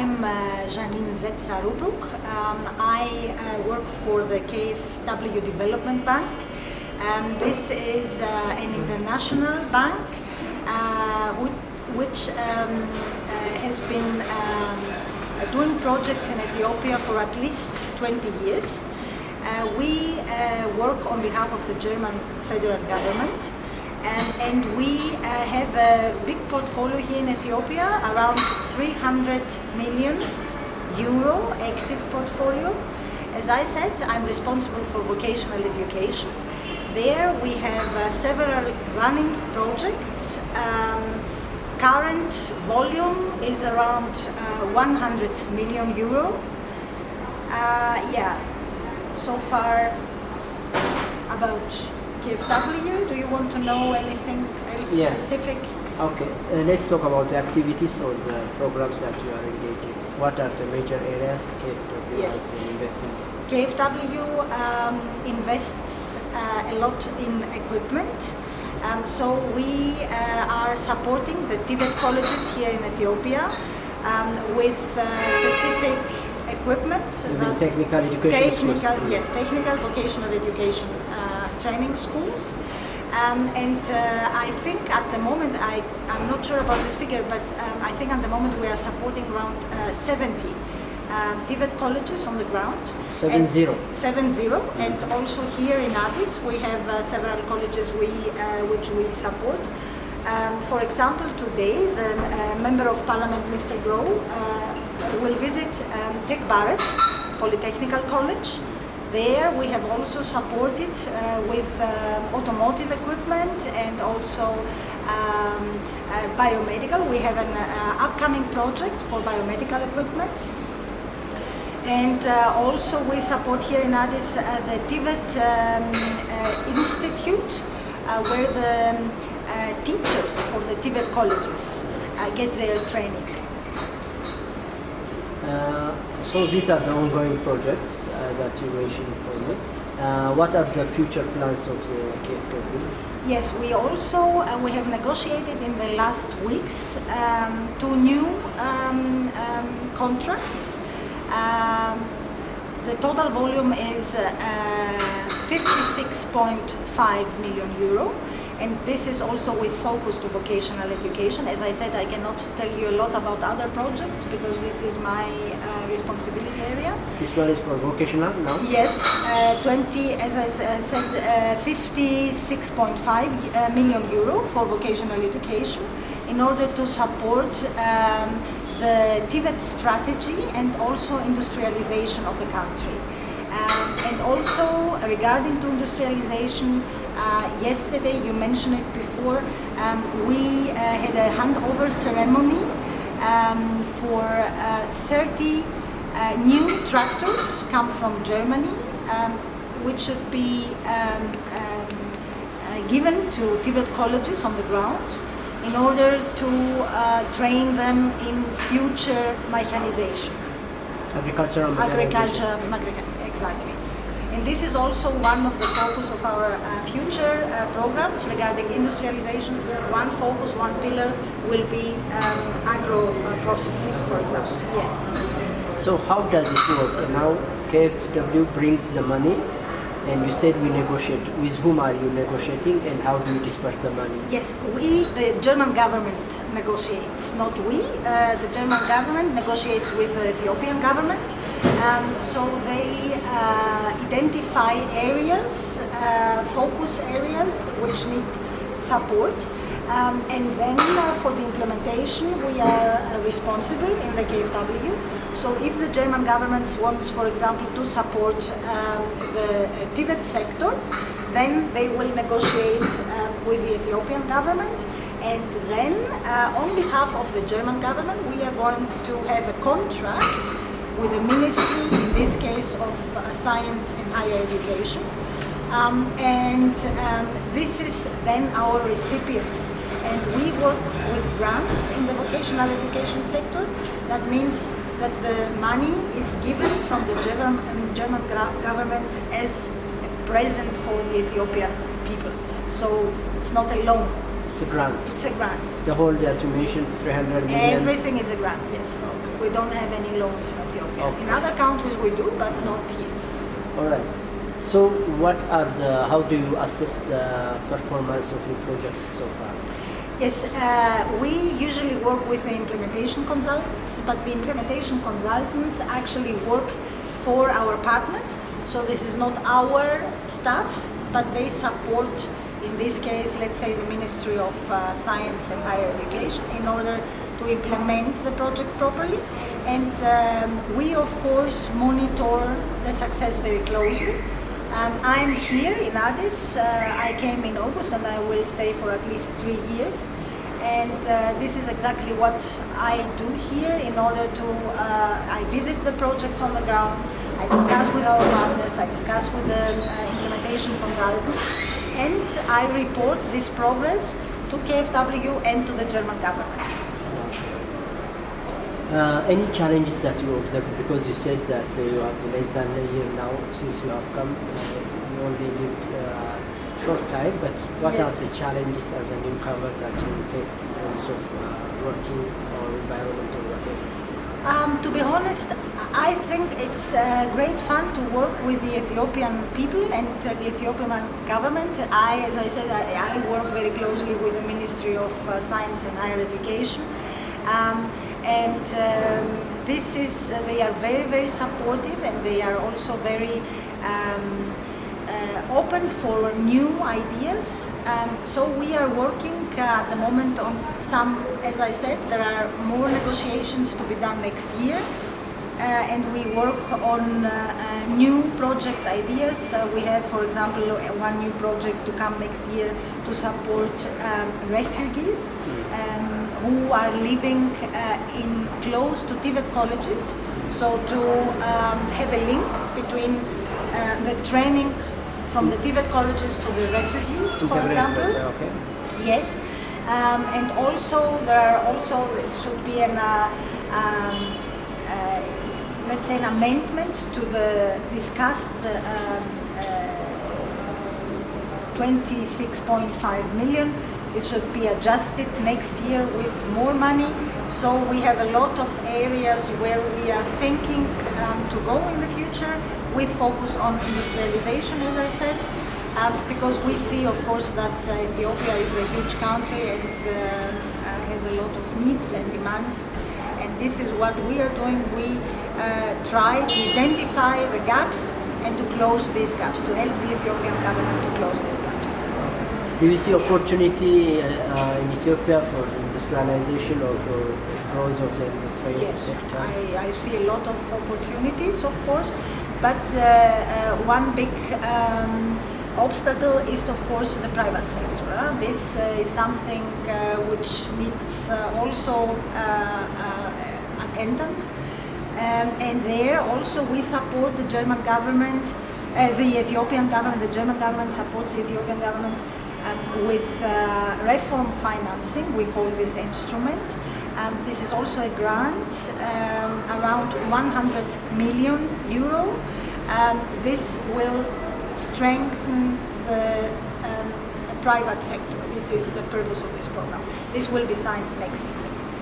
I'm Janine Zetsa-Rubruk. I work for the KfW Development Bank, and this is an international bank which has been doing projects in Ethiopia for at least 20 years. We work on behalf of the German federal government, and we have a big portfolio here in Ethiopia, around 300 million euro active portfolio. As I said, I'm responsible for vocational education. There we have several running projects. Current volume is around 100 million euro. So far about KfW. Do you want to know anything else specific? Okay, let's talk about the activities or the programs that you are engaging. What are the major areas KfW has been investing in? KfW invests a lot in equipment. So we are supporting the TVET colleges here in Ethiopia with specific equipment. Technical education schools? Technical vocational education training schools. I think at the moment, I'm not sure about this figure, but I think at the moment we are supporting around 70 TVET colleges on the ground. 70? 70. And also here in Addis we have several colleges which we support. For example, today the Member of Parliament, Mr. Grow, will visit Tech Barrett Polytechnical College. There we have also supported with automotive equipment and also biomedical. We have an upcoming project for biomedical equipment. And also we support here in Addis the TVET Institute, where the teachers for the TVET colleges get their training. So these are the ongoing projects that you mentioned for me. What are the future plans of the KfW? Yes, we also we have negotiated in the last weeks 2 new contracts. The total volume is 56.5 million euro, and this is also with focus to vocational education. As I said, I cannot tell you a lot about other projects because this is my responsibility area. This one is for vocational now? Yes, 56.5 million euro for vocational education in order to support the TVET strategy and also industrialization of the country. And also regarding to industrialization, yesterday you mentioned it before, we had a handover ceremony for 30 new tractors come from Germany, which should be given to TVET colleges on the ground in order to train them in future mechanization. Agriculture, exactly. And this is also one of the focus of our future programs regarding industrialization. One focus, one pillar will be agro processing, for example. Yes. So how does it work? Now KfW brings the money, and you said we negotiate. With whom are you negotiating, and how do you disperse the money? Yes, the German government negotiates, not we. The German government negotiates with the Ethiopian government. So they identify areas, focus areas which need support. And then for the implementation we are responsible in the KfW. So if the German government wants, for example, to support the TVET sector, then they will negotiate with the Ethiopian government, and then on behalf of the German government we are going to have a contract with the ministry, in this case of science and higher education. This is then our recipient. And we work with grants in the vocational education sector. That means that the money is given from the German government as a present for the Ethiopian people. So it's not a loan. It's a grant. It's a grant. The whole automation, 300 million. Everything is a grant, yes. Okay. We don't have any loans in Ethiopia. Okay. In other countries we do, but not here. All right. So, how do you assess the performance of your projects so far? Yes, we usually work with the implementation consultants, but the implementation consultants actually work for our partners. So this is not our staff, but they support, in this case, let's say the Ministry of Science and Higher Education, in order to implement the project properly. And we, of course, monitor the success very closely. I'm here in Addis. I came in August and I will stay for at least 3 years. And this is exactly what I do here in order to, I visit the projects on the ground, I discuss with our partners, I discuss with the implementation consultants, and I report this progress to KfW and to the German government. Any challenges that you observe, because you said that you have less than a year now since you have come, you only lived short time, but what Yes. are the challenges as a newcomer that you faced in terms of working or environment or whatever? To be honest, I think it's great fun to work with the Ethiopian people and the Ethiopian government. As I said, I work very closely with the Ministry of Science and Higher Education. This is, they are very, very supportive, and they are also very open for new ideas. So we are working at the moment on some, as I said, there are more negotiations to be done next year. And we work on new project ideas. We have, for example, one new project to come next year to support refugees who are living in close to Tibet colleges. So to have a link between the training from the Tibet colleges to the refugees, for example. Okay. Yes, and also there should be an let's say an amendment to the discussed 26.5 million. It should be adjusted next year with more money. So we have a lot of areas where we are thinking to go in the future, with focus on industrialization, as I said, because we see, of course, that Ethiopia is a huge country and has a lot of needs and demands. And this is what we are doing. We try to identify the gaps and to close these gaps, to help the Ethiopian government to close these gaps. Do you see opportunity in Ethiopia for industrialization or for growth of the industrial sector? Yes, I see a lot of opportunities, of course, but one big obstacle is, of course, the private sector. This is something which needs also attendance, and there also we support the German government, the Ethiopian government. The German government supports the Ethiopian government with reform financing. We call this instrument. This is also a grant, around 100 million euro. This will strengthen the private sector. This is the purpose of this program. This will be signed next year.